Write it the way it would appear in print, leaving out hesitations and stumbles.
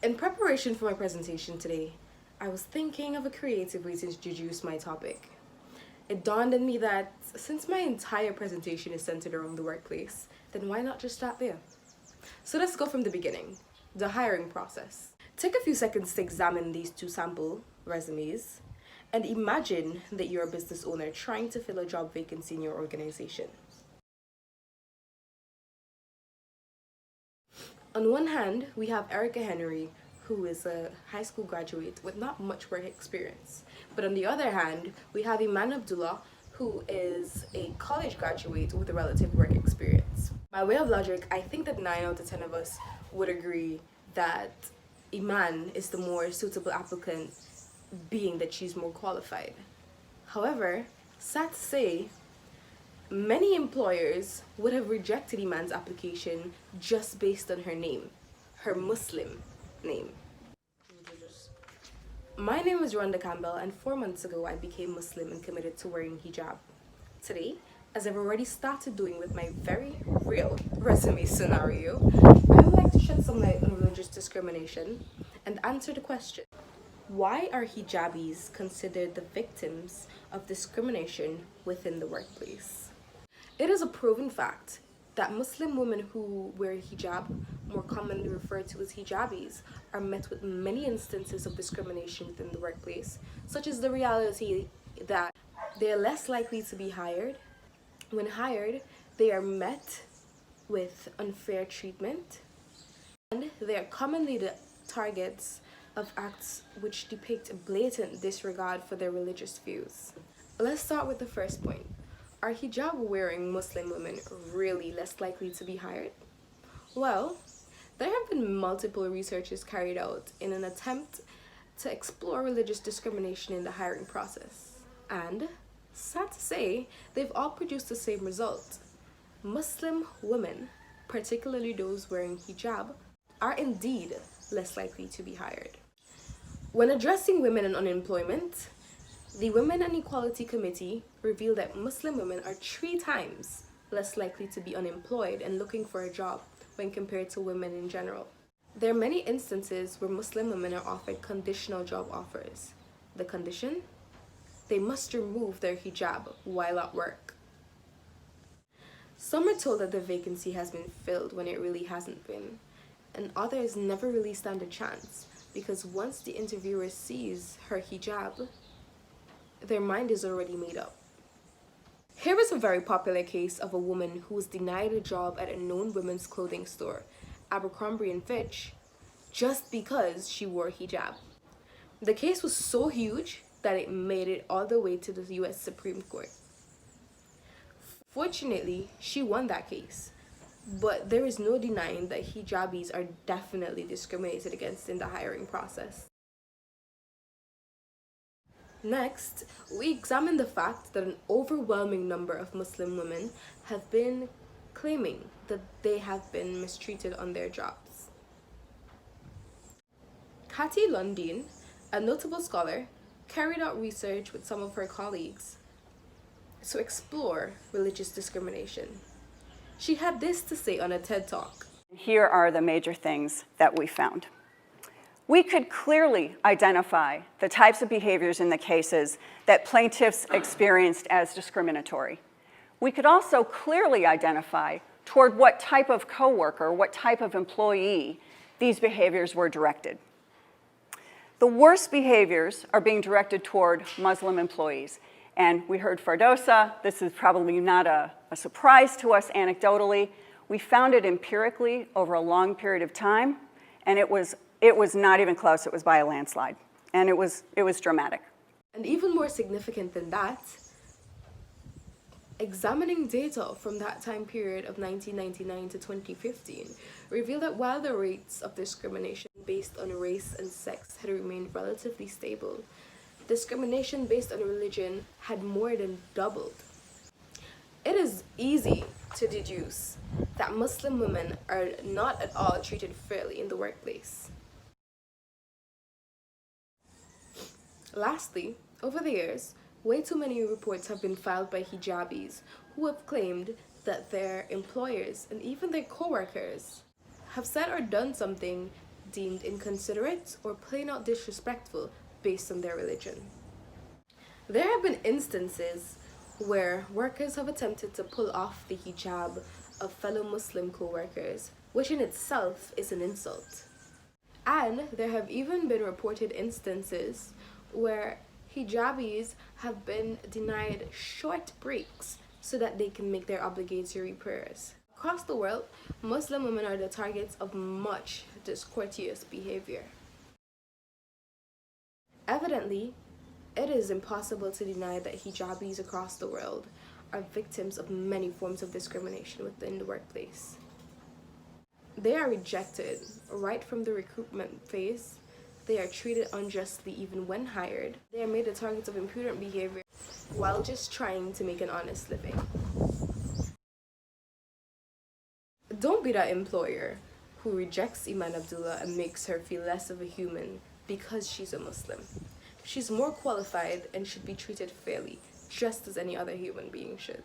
In preparation for my presentation today, I was thinking of a creative way to introduce my topic. It dawned on me that since my entire presentation is centered around the workplace, then why not just start there? So let's go from the beginning, the hiring process. Take a few seconds to examine these two sample resumes and imagine that you're a business owner trying to fill a job vacancy in your organization. On one hand, we have Erica Henry, who is a high school graduate with not much work experience. But on the other hand, we have Iman Abdullah, who is a college graduate with a relative work experience. By way of logic, I think that 9 out of 10 of us would agree that Iman is the more suitable applicant, being that she's more qualified. However, sad to say, many employers would have rejected Iman's application just based on her name, her Muslim name. My name is Rhonda Campbell, and 4 months ago I became Muslim and committed to wearing hijab. Today, as I've already started doing with my very real resume scenario, I would like to shed some light on religious discrimination and answer the question: why are hijabis considered the victims of discrimination within the workplace? It is a proven fact that Muslim women who wear hijab, more commonly referred to as hijabis, are met with many instances of discrimination within the workplace, such as the reality that they are less likely to be hired. When hired, they are met with unfair treatment, and they are commonly the targets of acts which depict a blatant disregard for their religious views. Let's start with the first point. Are hijab-wearing Muslim women really less likely to be hired? Well, there have been multiple researches carried out in an attempt to explore religious discrimination in the hiring process. And, sad to say, they've all produced the same result. Muslim women, particularly those wearing hijab, are indeed less likely to be hired. When addressing women and unemployment, the Women and Equality Committee revealed that Muslim women are 3 times less likely to be unemployed and looking for a job when compared to women in general. There are many instances where Muslim women are offered conditional job offers. The condition? They must remove their hijab while at work. Some are told that the vacancy has been filled when it really hasn't been, and others never really stand a chance because once the interviewer sees her hijab, their mind is already made up. Here is a very popular case of a woman who was denied a job at a known women's clothing store, Abercrombie & Fitch, just because she wore hijab. The case was so huge that it made it all the way to the US Supreme Court. Fortunately, she won that case, but there is no denying that hijabis are definitely discriminated against in the hiring process. Next, we examine the fact that an overwhelming number of Muslim women have been claiming that they have been mistreated on their jobs. Cathy Lundin, a notable scholar, carried out research with some of her colleagues to explore religious discrimination. She had this to say on a TED Talk. Here are the major things that we found. We could clearly identify the types of behaviors in the cases that plaintiffs experienced as discriminatory. We could also clearly identify toward what type of coworker, what type of employee these behaviors were directed. The worst behaviors are being directed toward Muslim employees. And we heard Fardosa. This is probably not a surprise to us anecdotally. We found it empirically over a long period of time, and it was not even close. It was by a landslide, and it was dramatic. And even more significant than that, examining data from that time period of 1999 to 2015 revealed that while the rates of discrimination based on race and sex had remained relatively stable, discrimination based on religion had more than doubled. It is easy to deduce that Muslim women are not at all treated fairly in the workplace. Lastly, over the years, way too many reports have been filed by hijabis who have claimed that their employers and even their co-workers have said or done something deemed inconsiderate or plain out disrespectful based on their religion. There have been instances where workers have attempted to pull off the hijab of fellow Muslim co-workers, which in itself is an insult. And there have even been reported instances where hijabis have been denied short breaks so that they can make their obligatory prayers. Across the world, Muslim women are the targets of much discourteous behavior. Evidently, it is impossible to deny that hijabis across the world are victims of many forms of discrimination within the workplace. They are rejected right from the recruitment phase. They are treated unjustly even when hired. They are made the targets of impudent behavior while just trying to make an honest living. Don't be that employer who rejects Iman Abdullah and makes her feel less of a human because she's a Muslim. She's more qualified and should be treated fairly, just as any other human being should.